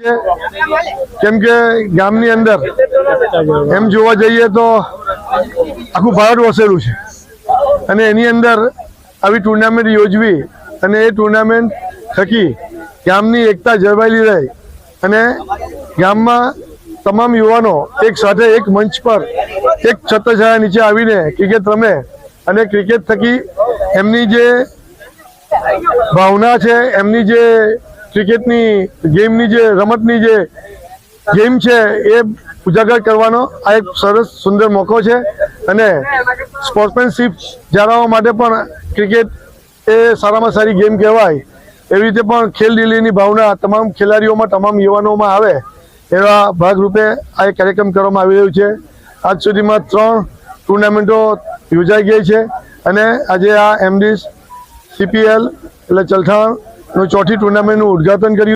કેમ કે ગામની અંદર એમ જોવા જઈએ તો આખું ભારત વસેલું છે અને એની અંદર આવી ટુર્નામેન્ટ યોજવી અને એ ટુર્નામેન્ટ થકી ગામની એકતા જળવાયેલી રહે અને ગામમાં તમામ યુવાનો એક સાથે એક મંચ પર એક છત્રછાયા નીચે આવીને ક્રિકેટ રમે અને ક્રિકેટ થકી એમની જે ભાવના છે, એમની જે ક્રિકેટની ગેમની જે રમતની જે ગેમ છે એ ઉજાગર કરવાનો આ એક સરસ સુંદર મોકો છે અને સ્પોર્ટ્સમેનશીપ જાળવવા માટે પણ ક્રિકેટ એ સારામાં સારી ગેમ કહેવાય એવી રીતે પણ ખેલ દિલીની ભાવના તમામ ખેલાડીઓમાં, તમામ યુવાનોમાં આવે એવા ભાગરૂપે આ એક કાર્યક્રમ કરવામાં આવી રહ્યું છે। આજ સુધીમાં 3 ટુર્નામેન્ટો યોજાઈ ગઈ છે અને આજે આ MD CPL એટલે ચલથાણનું 4થી ટુર્નામેન્ટનું ઉદ્ઘાટન કર્યું।